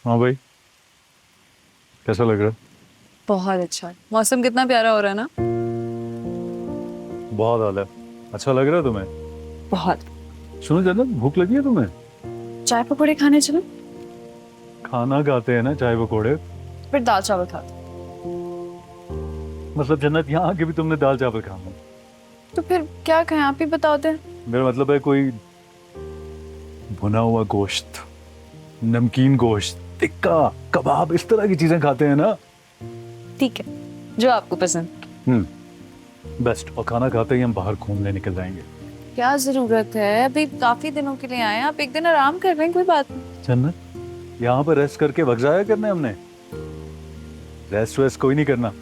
हाँ भाई, कैसा लग रहा है? बहुत अच्छा है। मौसम कितना प्यारा हो रहा है ना। बहुत आला। अच्छा लग रहा है तुम्हें? बहुत। सुनो जन्नत, भूख लगी है तुम्हें? चाय पकौड़े खाने चलो। खाना खाते हैं ना चाय पकौड़े। फिर दाल चावल खाते। मतलब जन्नत, यहाँ आके भी तुमने दाल चावल खाना? तो फिर क्या कहें, आप ही बताओ दे। मेरा मतलब है कोई भुना हुआ गोश्त, नमकीन गोश्त, टिक्का, कबाब, इस तरह की चीजें खाते हैं ना। ठीक है, जो आपको पसंद। बेस्ट। और खाना खाते ही हम बाहर घूमने निकल जाएंगे। क्या जरूरत है, अभी काफी दिनों के लिए आए हैं, आप एक दिन आराम कर लें, कोई बात नहीं। जन्नत, यहाँ पर रेस्ट करके वक्त जाया करना है हमने। रेस्ट वेस्ट कोई नहीं करना,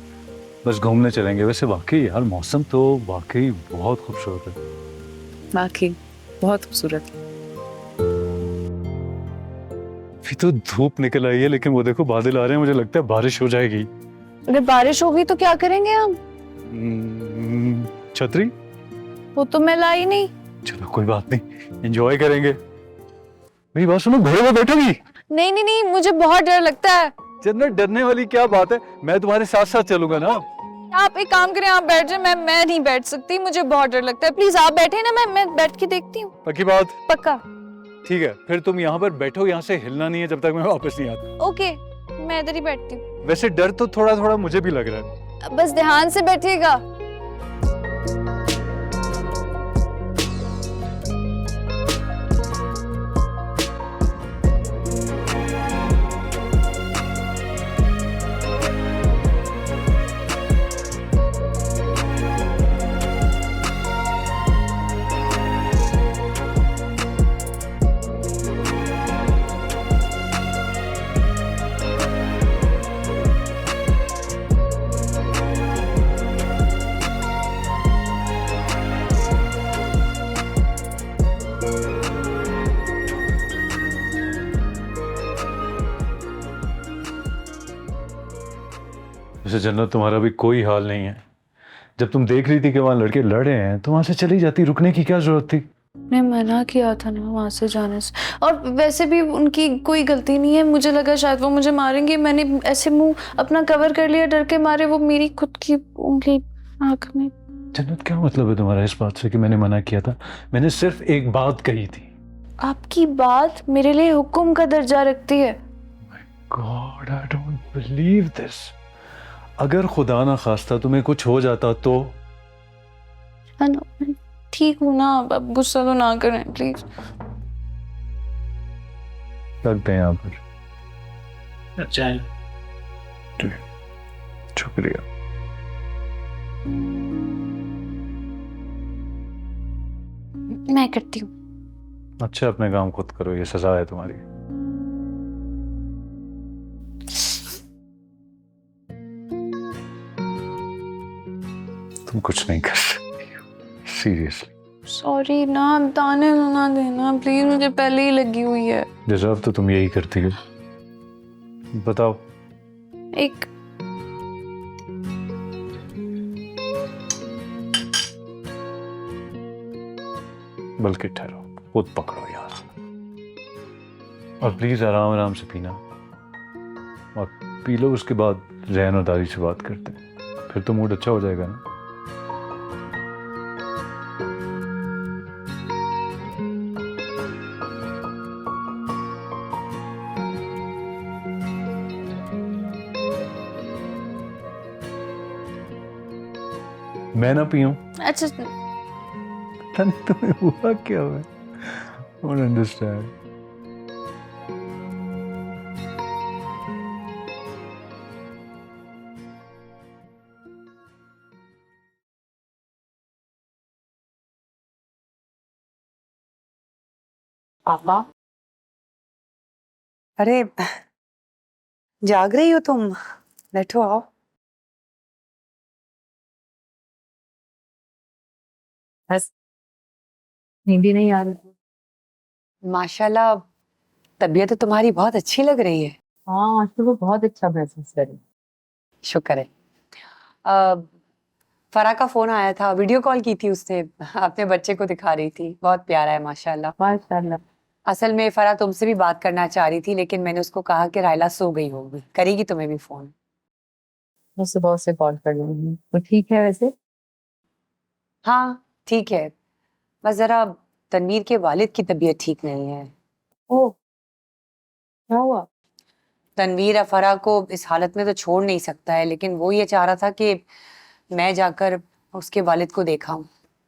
बस घूमने चलेंगे। वैसे वाकई यार, मौसम तो वाकई बहुत खूबसूरत है। बाकी बहुत खूबसूरत है। अभी तो धूप निकल आई है, लेकिन वो देखो बादल आ रहे हैं, मुझे लगता है बारिश हो जाएगी। अगर बारिश होगी तो क्या करेंगे हम? छतरी। वो तो मैं लाई नहीं। चलो कोई बात नहीं, एंजॉय करेंगे। मेरी बात सुनो, घोड़े पर बैठोगी? नहीं नहीं नहीं, मुझे बहुत डर लगता है। जन्नत, डरने वाली क्या बात है, मैं तुम्हारे साथ साथ चलूंगा ना। आप एक काम करें, आप बैठ जाए, मैं नहीं बैठ सकती, मुझे बहुत डर लगता है। प्लीज आप बैठे ना, मैं बैठ के देखती हूँ। पक्की बात? पक्का। ठीक है, फिर तुम यहाँ पर बैठो, यहाँ से हिलना नहीं है जब तक मैं वापस नहीं आता। ओके, मैं इधर ही बैठती हूँ। वैसे डर तो थोड़ा थोड़ा मुझे भी लग रहा है। बस ध्यान से बैठिएगा। वैसे जन्नत, तुम्हारा भी कोई हाल नहीं है। जब तुम देख रही थी कि वहां लड़के लड़ रहे हैं तो वहां से चली जाती, रुकने की क्या जरूरत थी? ने मना किया था ना वहां से जाने से, और वैसे भी उनकी कोई गलती नहीं है। मुझे लगा शायद वो मुझे मारेंगे, मैंने ऐसे मुंह अपना कवर कर लिया, डर के मारे। वो मेरी खुद की उंगली आंख में। जन्नत, क्या मतलब है तुम्हारा इस बात से कि मैंने मना किया था? मैंने सिर्फ एक बात कही थी। आपकी बात मेरे लिए हुक्म का दर्जा रखती है। God, I don't believe this. अगर खुदा ना खास्ता तुम्हें कुछ हो जाता तो? मैं ठीक हूँ ना, अब गुस्सा तो ना करें प्लीज। लगते हैं यहाँ पर। चाय। शुक्रिया। मैं करती हूँ। अच्छा, अपने काम खुद करो, ये सजा है तुम्हारी। तुम कुछ नहीं कर सकती, सीरियसली। सॉरी ना, ताने ना देना प्लीज, मुझे पहले ही लगी हुई है। डिजर्व तो तुम यही करती हो। बताओ। एक बल्कि ठहरो, खुद पकड़ो यार। और प्लीज आराम आराम से पीना, और पी लो, उसके बाद रहन और दारी से बात करते हैं, फिर तो मूड अच्छा हो जाएगा ना। मैं ना पीऊं? अच्छा, पता नहीं तुम्हें हुआ क्या है। Don't understand. पापा, अरे जाग रही हो तुम? बैठो, आओ। बस नींद ही नहीं आ रही। माशाल्लाह, तबीयत तो तुम्हारी बहुत अच्छी लग रही है। हाँ, आज तो वो बहुत अच्छा महसूस कर रही। शुक्र है। अ, फरा का फोन आया था, वीडियो कॉल की थी उसने, अपने बच्चे को दिखा रही थी, बहुत प्यारा है माशाल्लाह। माशाल्लाह। असल में फरा तुमसे भी बात करना चाह रही थी, लेकिन मैंने उसको कहा कि रायला सो गई होगी, करेगी तुम्हें भी फोन। मैं सुबह उसे कॉल कर लूंगी। वो ठीक है वैसे? हाँ ठीक है, बस जरा तनवीर के वालिद की तबीयत ठीक नहीं है। ओ, क्या हुआ? तनवीर अफरा को इस हालत में तो छोड़ नहीं सकता है, लेकिन वो ये चाह रहा था कि मैं जाकर उसके वालिद को देखा।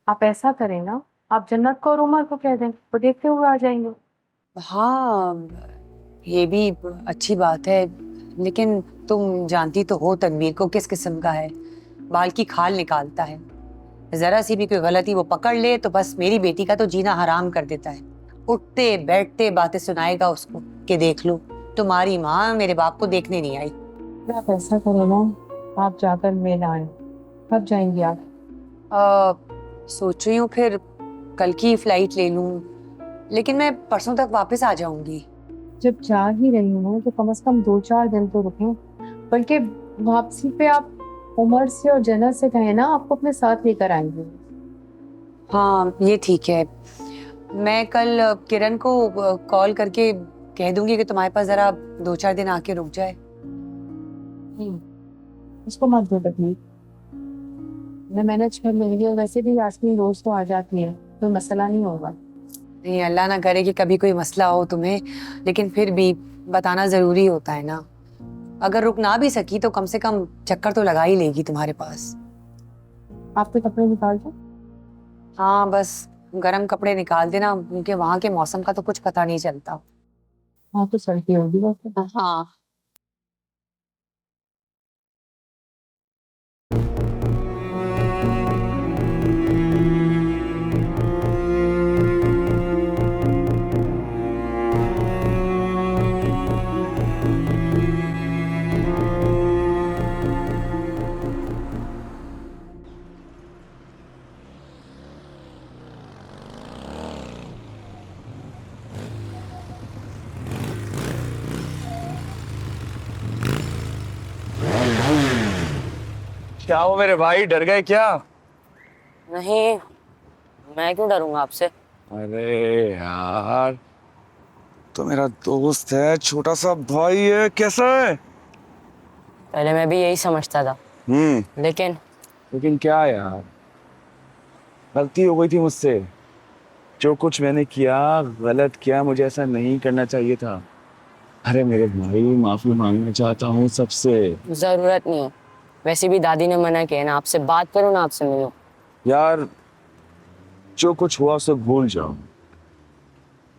आप ऐसा करें ना, आप जन्नत को और उमर को कह दें, वो देखते हुए आ जाएंगे। हाँ ये भी अच्छी बात है, लेकिन तुम जानती तो हो तनवीर को किस किस्म का है, बाल की खाल निकालता है। जरा सी भी कोई गलती वो पकड़ ले तो बस मेरी बेटी का तो जीना हराम कर देता है। उठते बैठते बातें सुनाएगा उसको कि देख लो तुम्हारी माँ मेरे बाप को देखने नहीं आई। आप ऐसा करो ना, आप जाकर मिल आए। कब जाएंगी आप? सोच रही हूँ फिर कल की फ्लाइट ले लूँ, लेकिन मैं परसों तक वापस आ जाऊंगी। जब जा ही रही हूँ तो कम से कम 2-4 दिन तो रुकें। बल्कि वापसी पे आप उमर से और जन्नत से कहें ना, आपको अपने साथ लेकर आएंगे। हाँ ये ठीक है, मैं कल किरण को कॉल करके कह दूंगी कि तुम्हारे पास जरा 2-4 दिन आके रुक जाए। उसको मत दो तकलीफ, मैं मैनेज कर लूंगी। और वैसे भी यास्मीन रोज तो आ जाती है, कोई मसला नहीं होगा। नहीं अल्लाह ना करे कि कभी कोई मसला हो तुम्हें, लेकिन फिर भी बताना जरूरी होता है ना। अगर रुक ना भी सकी तो कम से कम चक्कर तो लगा ही लेगी तुम्हारे पास। आपके कपड़े निकाल दो। हाँ बस गर्म कपड़े निकाल देना, क्योंकि वहाँ के मौसम का तो कुछ पता नहीं चलता। हाँ तो सर्दी होगी वैसे। हाँ क्या हो मेरे भाई, डर गए क्या? नहीं, मैं क्यों डरूंगा आपसे? अरे यार, तो मेरा दोस्त है, छोटा सा भाई है, कैसा है? पहले मैं भी यही समझता था, लेकिन लेकिन क्या यार, गलती हो गई थी मुझसे। जो कुछ मैंने किया गलत किया, मुझे ऐसा नहीं करना चाहिए था। अरे मेरे भाई, माफी मांगना चाहता हूँ सबसे। जरूरत नहीं है, वैसे भी दादी ने मना किया ना, आपसे बात करो ना, आपसे मिलो। यार जो कुछ हुआ उसे भूल जाओ।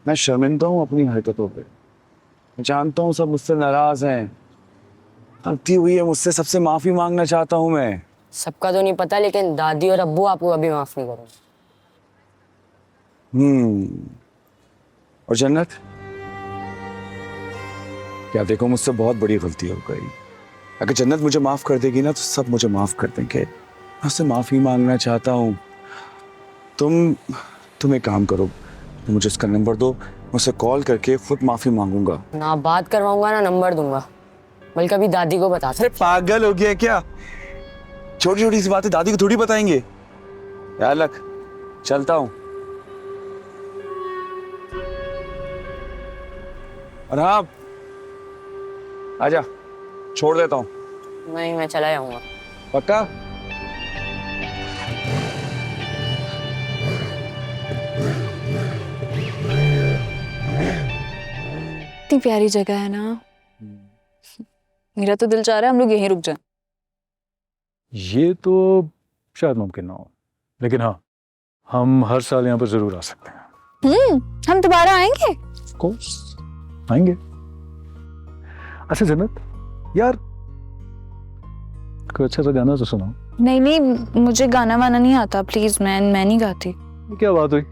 मैं शर्मिंदा हूँ अपनी हरकतों पे। मैं जानता हूँ सब मुझसे नाराज हैं, गलती हुई है मुझसे, सबसे माफी मांगना चाहता हूँ मैं। सबका तो नहीं पता, लेकिन दादी और अब्बू आपको अभी माफ नहीं करोगे। और जन्नत, क्या देखो, मुझसे बहुत बड़ी गलती हो गई। अगर जन्नत मुझे माफ कर देगी ना तो सब मुझे माफ कर देंगे। मैं उससे माफी मांगना चाहता हूँ। तुम एक काम करो, तुम मुझे उसका नंबर दो, मैं उसे कॉल करके खुद माफी मांगूंगा। ना बात करवाऊंगा ना नंबर दूंगा, बल्कि अभी दादी को बता। अरे पागल हो गया क्या? छोटी छोटी सी बातें दादी को थोड़ी बताएंगे। यार लक, चलता हूँ। और हाँ, आजा, छोड़ देता हूँ। नहीं, मैं चला जाऊंगा। पक्का? इतनी प्यारी जगह है ना, मेरा तो दिल चाह रहा है हम लोग यहीं रुक जाएं। ये तो शायद मुमकिन ना हो, लेकिन हाँ, हम हर साल यहाँ पर जरूर आ सकते हैं। हम दोबारा आएंगे। ऑफ कोर्स आएंगे। अच्छा जन्नत, यार कोई अच्छा सा गाना तो सुनाओ। नहीं नहीं, मुझे गाना वाना नहीं आता, प्लीज। मैं नहीं गाती। ये क्या बात हुई?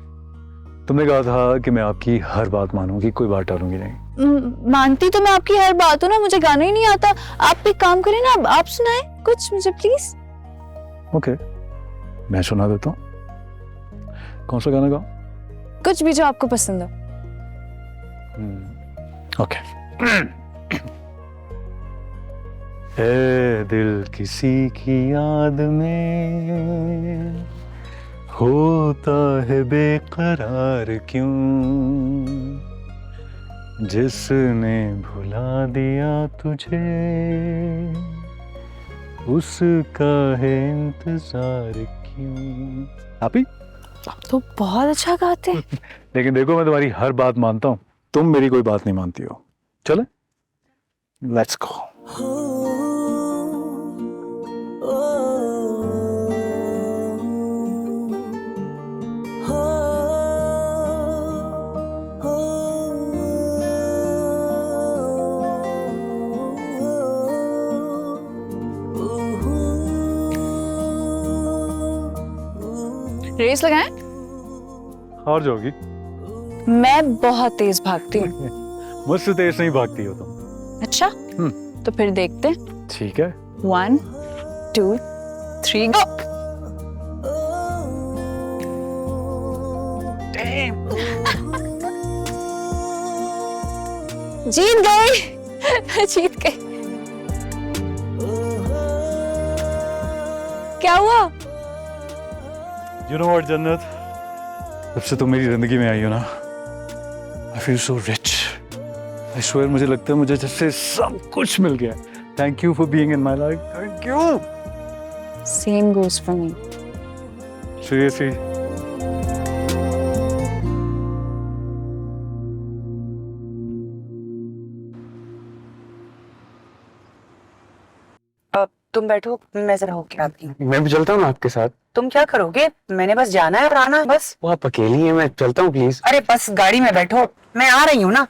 तुमने कहा था कि मैं आपकी हर बात मानूंगी, कोई बात टालूंगी नहीं। मानती तो मैं आपकी हर बात हूँ ना, मुझे गाना ही नहीं आता। आप एक काम करें ना, आप सुनाए कुछ मुझे प्लीज। ओके, मैं सुना देता हूँ। कौन सा गाना गाऊं? कुछ भी जो आपको पसंद हो। ओके। ए दिल किसी की याद में होता है बेकरार क्यों, जिसने भुला दिया तुझे उसका है इंतजार क्यों। हैप्पी? आप तो बहुत अच्छा गाते हैं। लेकिन देखो मैं तुम्हारी हर बात मानता हूँ, तुम मेरी कोई बात नहीं मानती हो। चले लेट्स गो। रेस लगाएं? हार जाओगी। मैं बहुत तेज भागती हूँ। मुझसे तेज नहीं भागती हो तुम। अच्छा, तो फिर देखते हैं। ठीक है। 1 2 3 गो। जीत गई। जीत गई। क्या हुआ? You know what, जन्नत, जब से तुम मेरी जिंदगी में आई हो ना, I feel so rich. I swear मुझे लगता है मुझे जैसे सब कुछ मिल गया। Thank you for being in my life. Thank you. Same goes for me. Seriously. तुम बैठो, मैं जरा होके आती हूँ। मैं भी चलता हूँ ना आपके साथ। तुम क्या करोगे? मैंने बस जाना है और आना है बस। वो आप अकेली हैं, मैं चलता हूँ प्लीज। अरे बस गाड़ी में बैठो, मैं आ रही हूँ ना।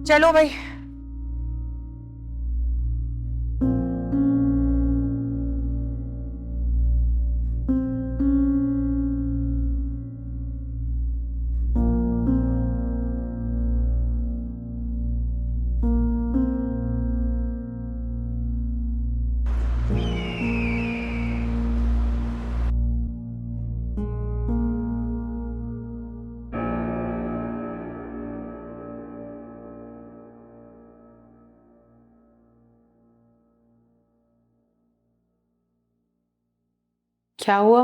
चलो भाई। क्या हुआ?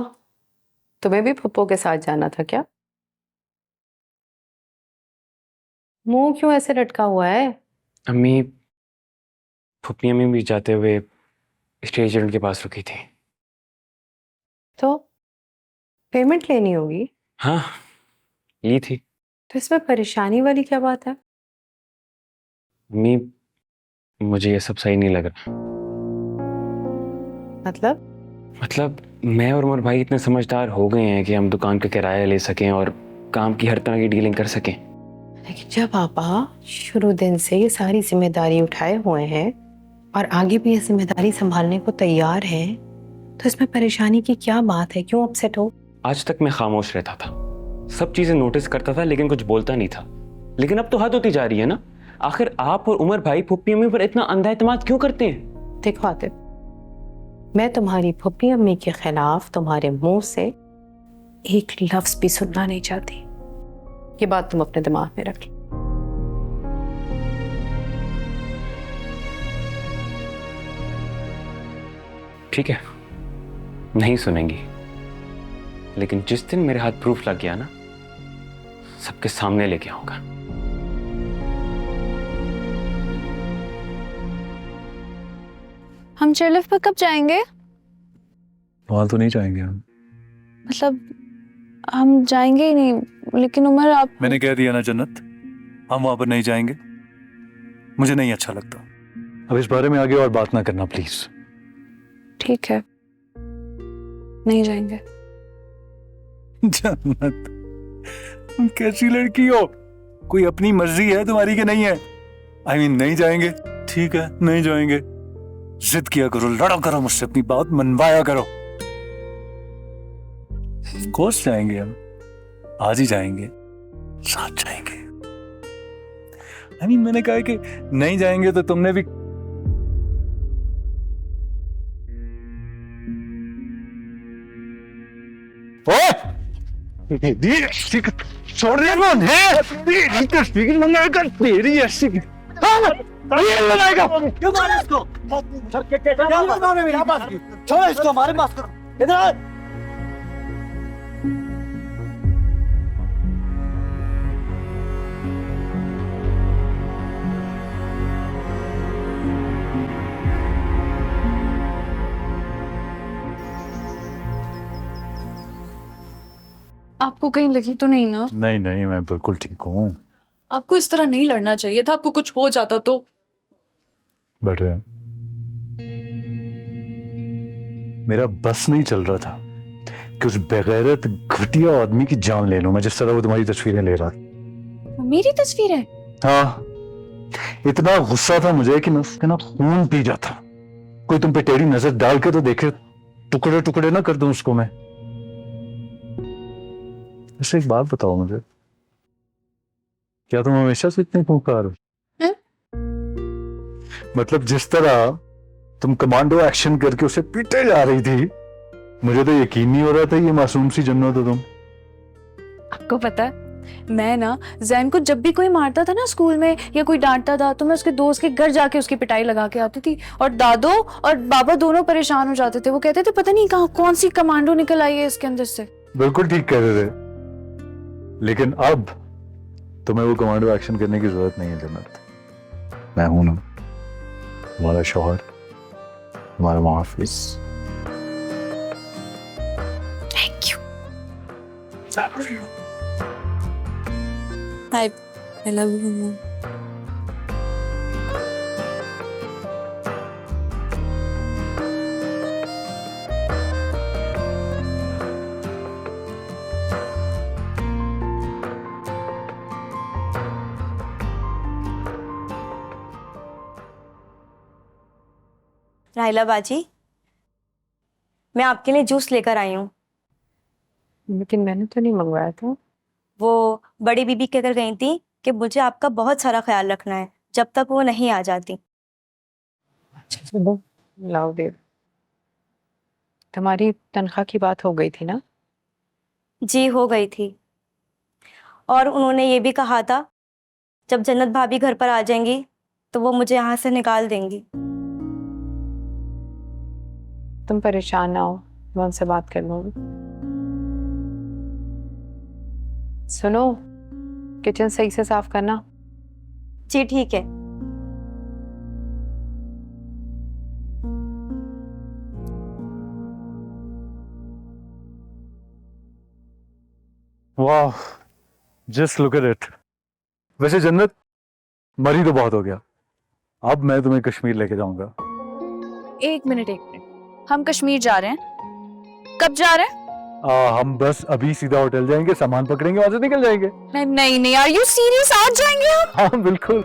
तुम्हें भी पप्पो के साथ जाना था क्या? मुंह क्यों ऐसे लटका हुआ है? अम्मी, फुप्पी अम्मी भी जाते हुए स्टेज एजेंट के पास रुकी थी। तो पेमेंट लेनी होगी। हाँ, ली थी। तो इसमें परेशानी वाली क्या बात है? अम्मी, मुझे ये सब सही नहीं लग रहा। मतलब मैं और उमर भाई इतने समझदार हो गए हैं कि हम दुकान का किराया ले सकें और काम की हर तरह की डीलिंग कर सकें। लेकिन जब पापा शुरू दिन से ये सारी जिम्मेदारी उठाए हुए हैं और आगे भी ये जिम्मेदारी संभालने को तैयार हैं, तो इसमें परेशानी की क्या बात है? क्यों अपसेट हो? आज तक मैं खामोश रहता था, सब चीजें नोटिस करता था लेकिन कुछ बोलता नहीं था। लेकिन अब तो हद होती जा रही है ना। आखिर आप और उमर भाई फुप्पी अम्मी पर इतना अंधा एतमाद क्यों करते हैं? देखो आतिफ, मैं तुम्हारी फुप्पी अम्मी के खिलाफ तुम्हारे मुंह से एक लफ्ज भी सुनना नहीं चाहती। ये बात तुम अपने दिमाग में रख लो। ठीक है, नहीं सुनेंगी, लेकिन जिस दिन मेरे हाथ प्रूफ लग गया ना, सबके सामने लेके आऊंगा। हम चेयरलिफ्ट पर कब जाएंगे? वहां तो नहीं जाएंगे हम। मतलब हम जाएंगे ही नहीं, लेकिन उमर आप मैंने कह दिया ना जन्नत, हम वहां पर नहीं जाएंगे। मुझे नहीं अच्छा लगता। अब इस बारे में आगे और बात ना करना प्लीज। ठीक है, नहीं जाएंगे। जन्नत, तुम कैसी लड़की हो? कोई अपनी मर्जी है तुम्हारी कि नहीं है? I mean, नहीं जाएंगे, ठीक है, नहीं जाएंगे। जिद किया करो, लड़ा करो मुझसे, अपनी बात मनवाया करो। कोर्स जाएंगे हम, आज ही जाएंगे, साथ जाएंगे। I mean, मैंने कहा है कि नहीं जाएंगे तो तुमने भी छोड़ दिया कौन है? तेरी तस्वीर मंगाकर तेरी ऐसी लगाएगा। क्यों मारे इसको? क्या नाम है मेरा पास? छोड़ो इसको, हमारे पास करो। इधर आओ। आपको कहीं लगी तो नहीं ना? नहीं नहीं, मैं बिल्कुल ठीक हूँ। आपको इस तरह नहीं लड़ना चाहिए था, आपको कुछ हो जाता तो। बट मेरा बस नहीं चल रहा था कि उस बेगैरत घटिया आदमी की जान ले लूं मैं, जिस तरह वो तुम्हारी तस्वीरें ले रहा था। मेरी तस्वीर है? हाँ, इतना गुस्सा था मुझे कि मैं उसके ना खून पी जाता। कोई तुम पे टेढ़ी नजर डाल के तो देखे, टुकड़े टुकड़े ना कर दूं उसको मैं। ऐसे एक बात बताओ मुझे, क्या तुम हमेशा से इतने खूंखार हो? मतलब जिस तरह तुम कमांडो एक्शन करके उसे पीटे जा रही थी, मुझे तो यकीन नहीं हो रहा था ये मासूम सी जन्नत हो तुम। आपको पता है, मैं ना जैन को जब भी कोई मारता था ना स्कूल में या कोई डांटता था, तो मैं उसके दोस्त के घर जाके उसकी पिटाई लगा के आती थी, और दादो और बाबा दोनों परेशान हो जाते थे। वो कहते थे पता नहीं कहाँ कौन सी कमांडो निकल आई है इसके अंदर से। बिल्कुल ठीक कह रहे थे, लेकिन अब तुम्हें वो कमांडो एक्शन करने की जरूरत नहीं है जन्नत। मैं हूं ना तुम्हारा शौहर, तुम्हारा मुहाफिज। Thank you. I love you. Rahila बाजी, मैं आपके लिए जूस लेकर आई हूँ। लेकिन मैंने तो नहीं मंगवाया था। वो बड़ी बीबी कहकर गई थी कि मुझे आपका बहुत सारा ख्याल रखना है जब तक वो नहीं आ जाती। चलो लाओ देव। तुम्हारी तनख्वाह की बात हो गई थी ना? जी हो गई थी, और उन्होंने ये भी कहा था जब जन्नत भाभी घर पर आ जाएंगी तो वो मुझे यहाँ से निकाल देंगी। तुम परेशान ना हो, मैं उनसे बात कर लूंगी। सुनो, किचन सही से साफ करना। जी ठीक है। वाह, जस्ट लुक एट इट। वैसे जन्नत, मरी तो बहुत हो गया, अब मैं तुम्हें कश्मीर लेके जाऊंगा। एक मिनट, हम कश्मीर जा रहे हैं? कब जा रहे हैं? हम बस अभी सीधा होटल जाएंगे, सामान पकड़ेंगे, वहां से निकल जाएंगे। नहीं, आर यू सीरियस? आज जाएंगे हम? हाँ बिल्कुल।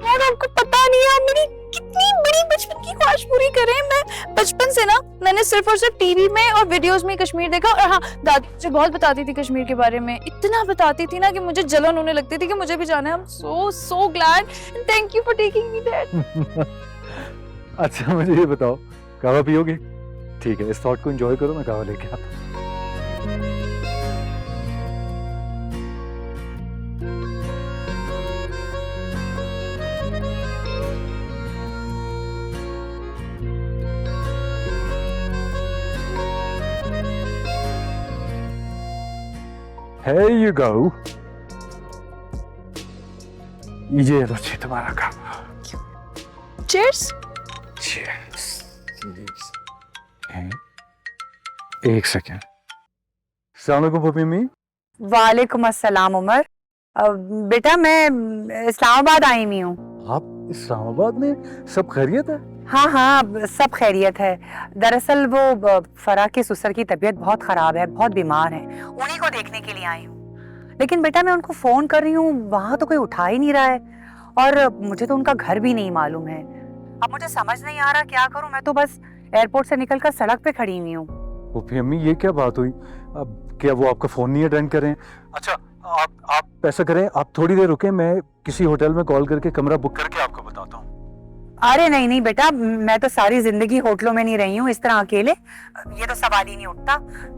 यार आपको पता नहीं है मेरी कितनी बड़ी बचपन की ख्वाहिश पूरी करें। मैं बचपन से ना, मैंने सिर्फ और सिर्फ टीवी में और वीडियोस में कश्मीर देखा। और हाँ, दादी मुझे बहुत बताती थी कश्मीर के बारे में, इतना बताती थी ना कि मुझे जलन होने लगती थी कि मुझे भी जाना है। I am so glad, thank you for taking me there. अच्छा मुझे ये बताओ, कहवा पियोगे? ठीक है, इस थॉट को एंजॉय करो, मैं कहवा लेके आता हूँ। Here you go. ये लो जी तुम्हारा कप। Cheers. Cheers. एक सेकेंड। अस्सलाम वालेकुम पपी अम्मी। वालेकुम अस्सलाम उमर। बेटा मैं इस्लामाबाद आई हुई हूँ। आप इस्लामाबाद में? सब खैरियत है? हाँ हाँ सब खैरियत है। दरअसल वो फरा के ससुर की तबीयत बहुत खराब है, बहुत बीमार है, उन्हीं को देखने के लिए आई हूँ। लेकिन बेटा मैं उनको फोन कर रही हूँ, वहां तो कोई उठा ही नहीं रहा है और मुझे तो उनका घर भी नहीं मालूम है। अब मुझे समझ नहीं आ रहा क्या करूँ, मैं तो बस एयरपोर्ट से निकलकर सड़क पे खड़ी हुई हूँ। पपी अम्मी ये क्या बात हुई? अब क्या वो आपका फोन नहीं अटेंड करें? अच्छा आप ऐसा करें, आप थोड़ी देर रुकें, मैं किसी होटल में कॉल करके कमरा बुक करके आपको बताता हूँ। अरे नहीं नहीं बेटा, मैं तो सारी जिंदगी होटलों में नहीं रही हूँ इस तरह अकेले, ये तो सवाल ही नहीं उठता।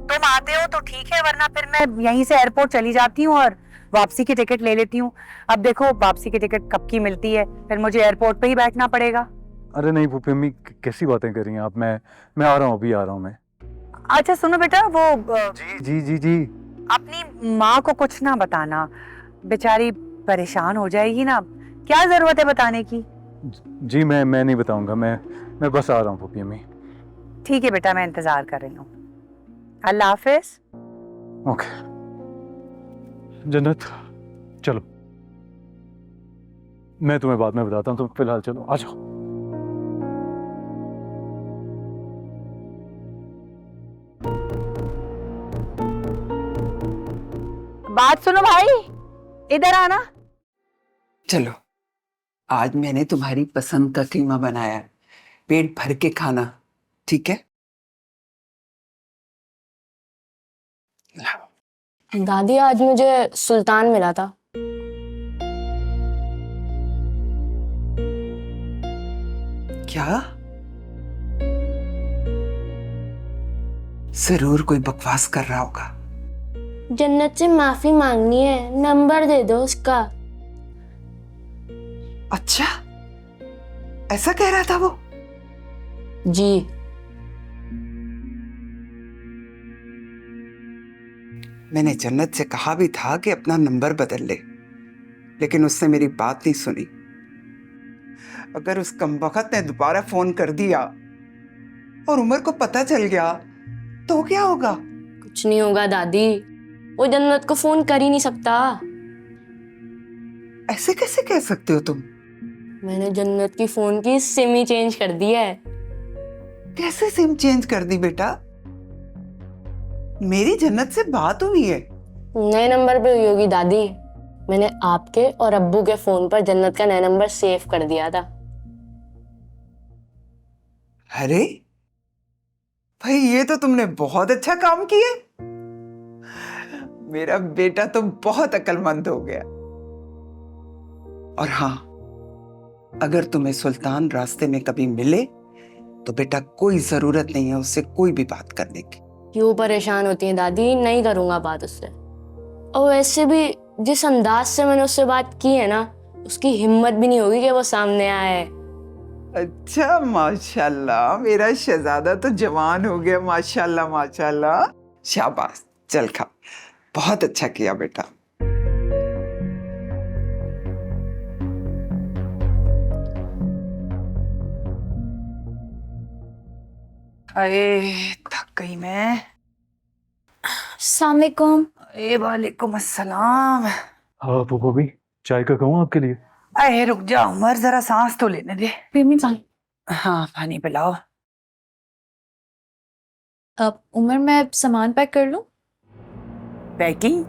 तुम आते हो तो ठीक है, वरना फिर मैं यहीं से एयरपोर्ट चली जाती हूँ और वापसी की टिकट ले लेती हूँ। अब देखो वापसी की टिकट कब की मिलती है, फिर मुझे एयरपोर्ट पे ही बैठना पड़ेगा। अरे नहीं पपी अम्मी, कैसी बातें कर रही हैं आप? मैं आ रहा हूँ, अभी आ रहा हूँ मैं। अच्छा सुनो बेटा, वो जी जी जी जी। अपनी माँ को कुछ ना बताना, बेचारी परेशान हो जाएगी ना, क्या जरूरत है बताने की। जी मैं नहीं बताऊंगा, मैं बस आ रहा हूँ पपी अम्मी। ठीक है बेटा, मैं इंतजार कर रही हूँ। अल्लाह हाफिज। ओके जन्नत, चलो मैं तुम्हें बाद में बताता हूँ, तुम फिलहाल चलो, आ जाओ। बात सुनो भाई, इधर आना। चलो आज मैंने तुम्हारी पसंद का कीमा बनाया है, पेट भर के खाना, ठीक है? दादी आज मुझे सुल्तान मिला था। क्या? जरूर कोई बकवास कर रहा होगा। जन्नत से माफी मांगनी है, नंबर दे दो उसका। अच्छा ऐसा कह रहा था वो? जी मैंने जन्नत से कहा भी था कि अपना नंबर बदल ले, लेकिन उसने मेरी बात नहीं सुनी। अगर उस कमबख्त ने दोबारा फोन कर दिया और उमर को पता चल गया तो क्या होगा? कुछ नहीं होगा दादी, वो जन्नत को फोन कर ही नहीं सकता। ऐसे कैसे कह सकते हो तुम? मैंने जन्नत की फोन की सिम ही चेंज कर दी है। कैसे सिम चेंज कर दी बेटा? मेरी जन्नत से बात हुई है। नए नंबर पे हुई होगी दादी, मैंने आपके और अब्बू के फोन पर जन्नत का नया नंबर सेव कर दिया था। अरे भाई ये तो तुमने बहुत अच्छा काम किया। मेरा बेटा तो बहुत अक्लमंद हो गया। और हाँ, अगर तुम्हें सुल्तान रास्ते में कभी मिले तो बेटा कोई जरूरत नहीं है उससे कोई भी बात करने की। क्यों परेशान होती हैं दादी, नहीं करूंगा बात उससे। और वैसे भी जिस अंदाज से मैंने उससे बात की है ना, उसकी हिम्मत भी नहीं होगी कि वो सामने आए। अच्छा माशाल्लाह, मेरा शहजादा तो जवान हो गया। माशाल्लाह माशाल्लाह, शाबाश, चल खा, बहुत अच्छा किया बेटा। अरे थक गई मैं। अस्सलाम वालेकुम। अरे वालेकुम अस्सलाम। हाँ पप्पू भी, चाय का कहूँ आपके लिए? अरे रुक जा उमर, जरा सांस तो लेने दे। बेमी पानी। हाँ पानी पिलाओ। अब उमर मैं सामान पैक कर लूं? पैकिंग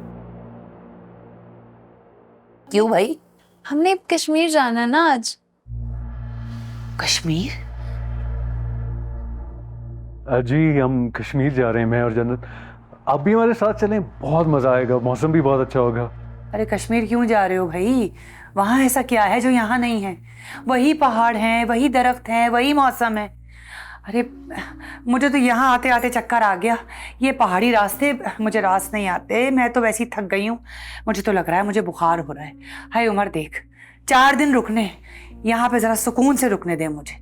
क्यों भाई? हमने कश्मीर जाना है ना आज। कश्मीर? जी हम कश्मीर जा रहे हैं, मैं और जन्नत। आप भी हमारे साथ चलें, बहुत मजा आएगा, मौसम भी बहुत अच्छा होगा। अरे कश्मीर क्यों जा रहे हो भाई? वहां ऐसा क्या है जो यहाँ नहीं है? वही पहाड़ हैं, वही दरख्त हैं, वही मौसम है। अरे मुझे तो यहाँ आते आते चक्कर आ गया। ये पहाड़ी रास्ते मुझे रास नहीं आते, मैं तो वैसे ही थक गई हूँ। मुझे तो लग रहा है मुझे बुखार हो रहा है। हाय उमर देख, 4 दिन रुकने, यहाँ पे जरा सुकून से रुकने दे मुझे।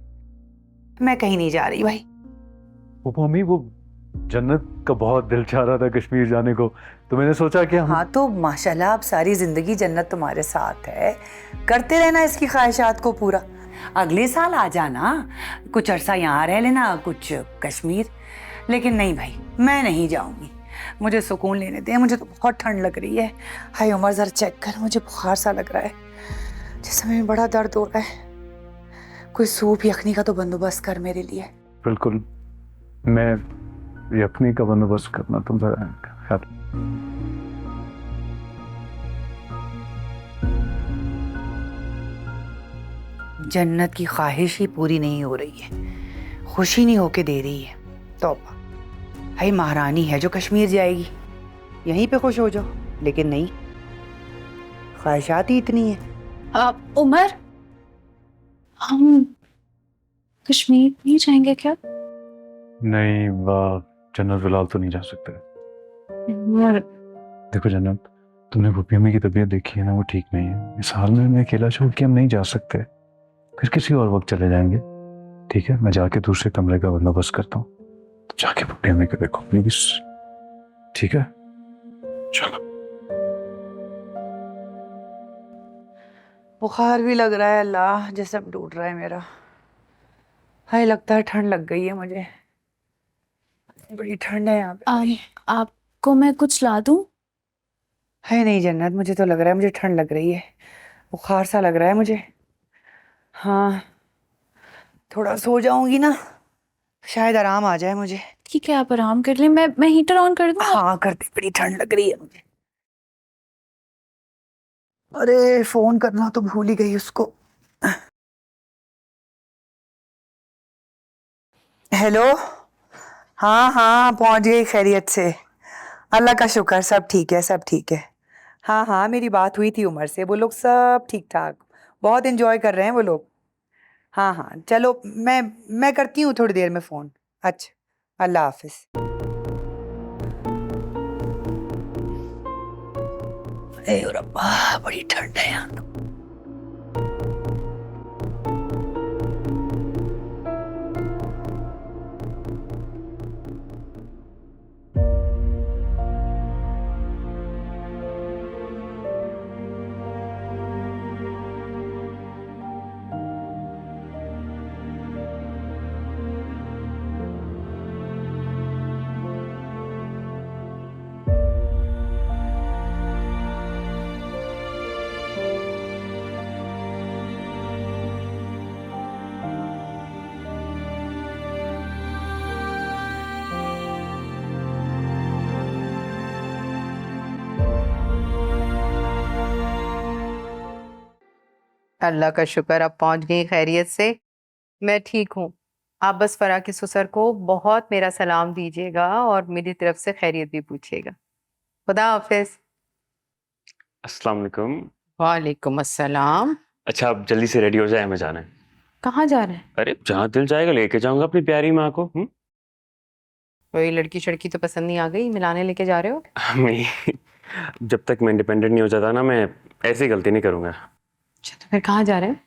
मैं कहीं नहीं जा रही भाई। पप्पू अम्मी वो जन्नत का बहुत दिल चाह रहा था कश्मीर जाने को, तो मैंने सोचा कि हम हाँ तो माशाल्लाह अब सारी जिंदगी जन्नत तुम्हारे साथ है, करते रहना इसकी ख्वाहिशात को पूरा। अगले साल आ जाना, कुछ अरसा यहाँ रह लेना, कुछ कश्मीर। लेकिन नहीं भाई, मैं नहीं जाऊंगी, मुझे सुकून लेने दे, मुझे तो बहुत ठंड लग रही है। हाय उमर जरा चेक कर, मुझे बुखार सा लग रहा है, जिसमें में बड़ा दर्द हो रहा है। कोई सूप यखनी का तो बंदोबस्त कर मेरे लिए। बिल्कुल, मैं यखनी का बंदोबस्त करना, तुम जरा ख्याल। जन्नत की ख्वाहिश ही पूरी नहीं हो रही है, खुशी नहीं होके दे रही है। तौबा, भाई महारानी है जो कश्मीर जाएगी, यहीं पे खुश हो जाओ। लेकिन नहीं, ख्वाहिशात ही इतनी है। उमर, हम कश्मीर नहीं जाएंगे क्या? नहीं वाह, जन्नत फिलहाल तो नहीं जा सकते। उमर, देखो जन्नत, तुमने भूपी अम्मी की तबीयत देखी है ना, वो ठीक नहीं है। इस हाल में मैं अकेला छोड़ के हम नहीं जा सकते, फिर किसी और वक्त चले जाएंगे। ठीक है, मैं जाके दूसरे कमरे का बंदोबस्त करता हूँ, तो जाके भूपी अम्मी को देखो प्लीज। ठीक है, चलो। बुखार भी लग रहा है, अल्लाह जिस्म टूट रहा है मेरा। हाय लगता है ठंड लग गई है मुझे, बड़ी ठंड है यहाँ पे। आपको मैं कुछ ला दूं? है नहीं जन्नत, मुझे तो लग रहा है मुझे ठंड लग रही है, बुखार सा लग रहा है मुझे। हाँ थोड़ा सो जाऊंगी ना, शायद आराम आ जाए मुझे। ठीक है, आप आराम कर लें, मैं हीटर ऑन कर दूं? हाँ करती, बड़ी ठंड लग रही है मुझे। अरे फोन करना तो भूल ही गई उसको। हेलो, हाँ हाँ पहुंच गई खैरियत से, अल्लाह का शुक्र, सब ठीक है सब ठीक है। हाँ हाँ मेरी बात हुई थी उमर से, वो लोग सब ठीक ठाक, बहुत एंजॉय कर रहे हैं वो लोग। हाँ हाँ चलो, मैं करती हूँ थोड़ी देर में फ़ोन। अच्छा, अल्लाह हाफिज। ए रब्बा, बड़ी ठंड है यहाँ तो। अल्लाह का शुक्र, आप पहुंच गई खैरियत से। मैं ठीक हूँ, आप बस फरा के ससुर को बहुत मेरा सलाम दीजिएगा और मेरी तरफ से खैरियत भी पूछिएगा। खुदा हाफिज। अस्सलाम वालेकुम। वालेकुम अस्सलाम। अच्छा, आप जल्दी से रेडी हो जाए, हमें जाना है। कहाँ जा रहे हैं? अरे जहाँ दिल जाएगा लेके जाऊंगा अपनी प्यारी माँ को। कोई लड़की शड़की तो पसंद नहीं आ गई, मिलाने लेके जा रहे हो? नहीं, जब तक मैं इंडिपेंडेंट नहीं हो जाता ना, मैं ऐसी गलती नहीं करूंगा। अच्छा तो फिर कहाँ जा रहे हैं?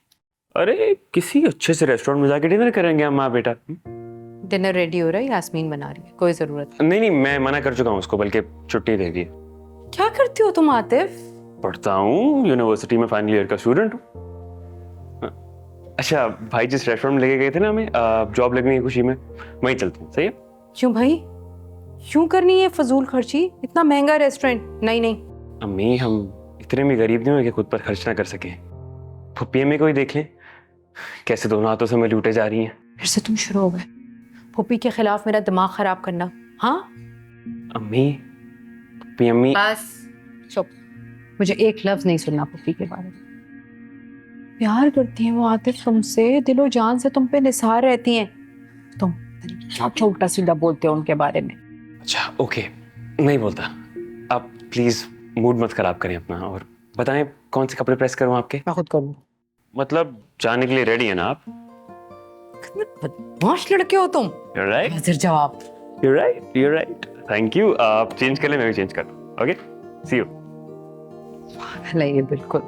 अरे किसी अच्छे से रेस्टोरेंट में जाके डिनर करेंगे हम माँ बेटा। डिनर रेडी हो रहा है, यास्मीन बना रही है, कोई जरूरत नहीं नहीं, मैं मना कर चुका हूँ उसको, बल्कि छुट्टी दे दी है। क्या करती हो तुम आतिफ? पढ़ता हूँ, यूनिवर्सिटी में फाइनल ईयर का स्टूडेंट हूँ। अच्छा भाई, जिस रेस्टोरेंट में लेके गए थे ना हमें जॉब लगने की खुशी में, वहीं चलते हैं, सही है? क्यों भाई, क्यों करनी है फजूल खर्ची? इतना महंगा रेस्टोरेंट? नहीं नहीं अम्मी, हम इतने भी गरीब नहीं हुए कि खुद पर खर्च ना कर सके। फुप्पी अम्मी को ही देख लें, कैसे दोनों हाथों से हमें लूटे जा रही हैं। फिर से तुम शुरू हो गए फूफी के खिलाफ मेरा दिमाग खराब करना। हाँ अम्मी, फुप्पी अम्मी। बस चुप, मुझे एक लफ्ज नहीं सुनना फूफी के बारे में। प्यार करती हैं वो आतिफ तुमसे, दिलो जान से तुम पे निसार रहती हैं। तुम क्या उल्टा सीधा बोलते हो उनके बारे में। अच्छा ओके, नहीं बोलता। आप प्लीज मूड मत खराब करें अपना, और बताएं कौन से कपड़े प्रेस करूं आपके? मैं खुद करूँ। मतलब जाने के लिए रेडी है ना आप? बदमाश लड़के हो तुम। You're right. हाजिर जवाब। You're right. You're right. Thank you. आप चेंज कर ले, मैं भी चेंज कर लूं। Okay, see you. नहीं ये बिल्कुल।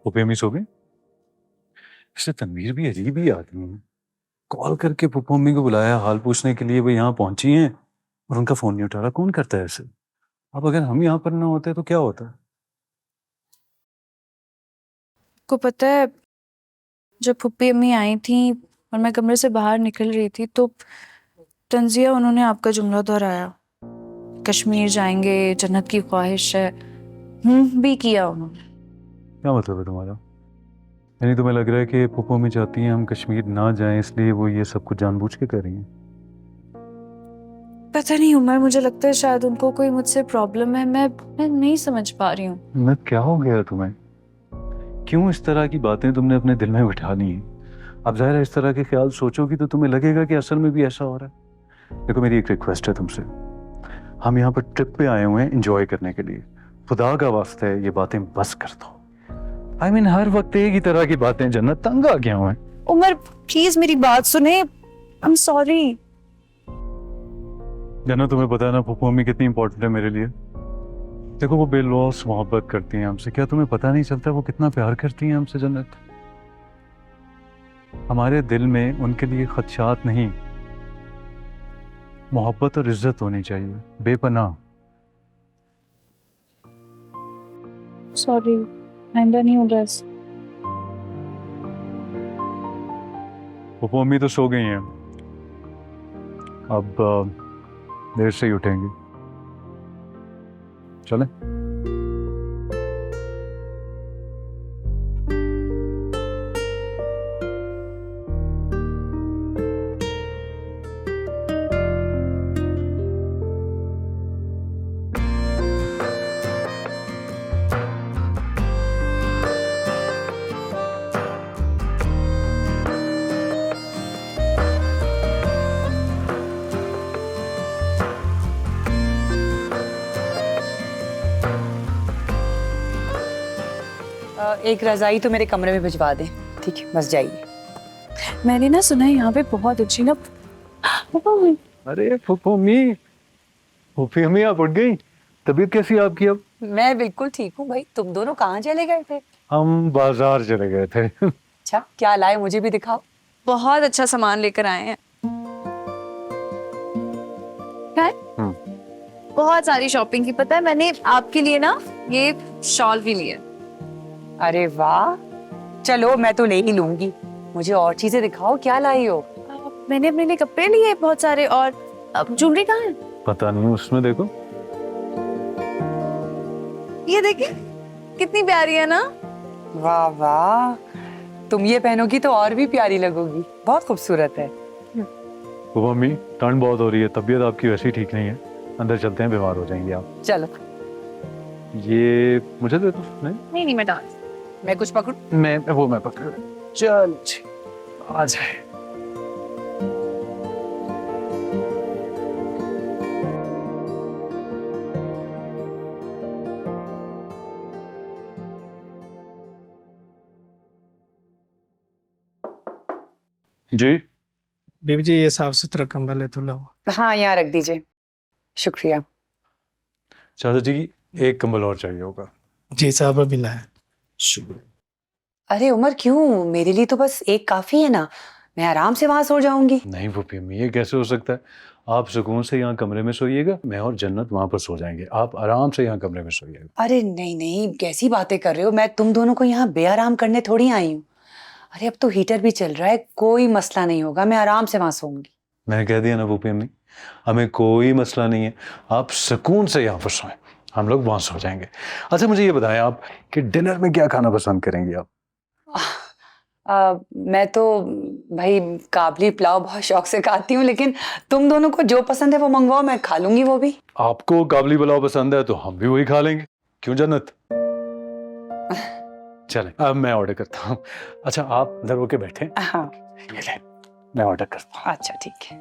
पुप्पी अम्मी सो गई? इससे तनवीर भी अजीब ही आदमी है। कॉल करके पुप्पो अम्मी को बुलाया हाल पूछने के लिए, वो यहाँ पहुंची हैं और उनका फोन नहीं उठा रहा। कौन करता है ऐसे? अब अगर हम यहाँ पर ना होते तो क्या होता? को पता है, जब पुप्पी अम्मी आई थी और मैं कमरे से बाहर निकल रही थी तो तंजिया उन्होंने आपका जुमला दोहराया, कश्मीर जाएंगे, जन्नत की ख्वाहिश है। भी किया उन्होंने। क्या मतलब है तुम्हारा? यानी तुम्हें लग रहा है कि पुप्पो अम्मी चाहती हैं हम कश्मीर ना जाएं, इसलिए वो ये सब कुछ जानबूझ के कर रही हैं? पता नहीं उमर, मुझे लगता है शायद उनको कोई मुझसे प्रॉब्लम है। मैं नहीं समझ पा रही हूँ। मैं क्या हो गया तुम्हें? क्यों इस तरह की बातें तुमने अपने दिल में बिठा ली हैं? अब जाहिर है इस तरह के ख्याल सोचोगी तो तुम्हें लगेगा कि असल में भी ऐसा हो रहा है। देखो मेरी एक रिक्वेस्ट है तुमसे, हम यहाँ पर ट्रिप पे आए हुए हैं एंजॉय करने के लिए। खुदा का वास्ता है ये बातें बस कर दो। I mean, हर वक्त एक ही तरह की बातें। जन्नत, तंग आ गया हूं मैं। उमर प्लीज मेरी बात सुने। I am sorry. जन्नत, तुम्हें पता है ना पुप्पो अम्मी कितनी इंपॉर्टेंट है मेरे लिए। देखो वो बेलौस मोहब्बत करती हैं हमसे। क्या तुम्हें पता नहीं चलता वो कितना प्यार करती हैं हमसे? जन्नत, हमारे दिल में उनके लिए खदशात नहीं, मोहब्बत और इज्जत होनी चाहिए, बेपनाह। सॉरी, आइंदा नहीं होगा ऐसा। पुप्पो अम्मी तो सो गई हैं, अब देर से ही उठेंगी। चलें? एक रजाई तो मेरे कमरे में भिजवा दें, ठीक है? बस जाइए। मैंने ना सुना है यहाँ पे बहुत अच्छी ना। अरे पुप्पो अम्मी, पुप्पी अम्मी आप उठ गई? तबीयत कैसी है आपकी अब? मैं बिल्कुल ठीक हूँ भाई। तुम दोनों कहाँ चले गए थे? हम बाजार चले गए थे। अच्छा, क्या लाए मुझे भी दिखाओ। बहुत अच्छा सामान लेकर आए हैं। क्या है? बहुत सारी शॉपिंग की। पता है मैंने आपके लिए ना ये शॉल भी लिया। अरे वाह, चलो मैं तो ले ही लूंगी। मुझे और चीजें दिखाओ, क्या लाई हो? मैंने अपने लिए कपड़े लिए बहुत सारे। और अब ज्वेलरी कहाँ है? पता नहीं, उसमें देखो। ये देखिए कितनी प्यारी है ना। वाह वाह, तुम ये पहनोगी तो और भी प्यारी लगोगी। बहुत खूबसूरत है। पुप्पो अम्मी, ठंड बहुत हो रही है, तबीयत आपकी वैसे ही ठीक नहीं है। अंदर चलते हैं, बीमार हो जाएंगे आप। चलो। ये मुझे दे दो। नहीं, नहीं मैं डांस। मैं कुछ पकड़ूं? मैं पकड़। चल आ जाए। जी बीबी जी, ये साफ सुथरा कंबल है, धुला हुआ। हाँ, यहाँ रख दीजिए। शुक्रिया। चाचा जी, एक कंबल और चाहिए होगा। जी साहब, अभी लाया। अरे उमर, क्यों? मेरे लिए तो बस एक काफी है ना। मैं आराम से वहां सो जाऊंगी। नहीं पुप्पी अम्मी, ये कैसे हो सकता है? आप सुकून से यहाँ कमरे में सोइएगा, मैं और जन्नत वहां पर सो जाएंगे। आप आराम से यहाँ कमरे में सोइएगा। अरे नहीं नहीं, कैसी बातें कर रहे हो? मैं तुम दोनों को यहाँ बेआराम करने थोड़ी आई हूँ। अरे अब तो हीटर भी चल रहा है, कोई मसला नहीं होगा। मैं आराम से वहां सोऊंगी। मैंने कह दिया ना पुप्पी अम्मी, हमें कोई मसला नहीं है। आप सुकून से यहाँ पर सोएं, हम लोग वहां सो जाएंगे। अच्छा मुझे ये बताएं आप कि डिनर में क्या खाना पसंद करेंगी आप? मैं तो भाई काबली पुलाव बहुत शौक से खाती हूँ, लेकिन तुम दोनों को जो पसंद है वो मंगवाओ, मैं खा लूंगी वो भी। आपको काबली पुलाव पसंद है तो हम भी वही खा लेंगे। क्यों जन्नत? चलें, अब मैं ऑर्डर करता हूँ। अच्छा आप अंदर होके बैठे। हाँ। ये ले, मैं ऑर्डर करता हूँ। अच्छा ठीक है।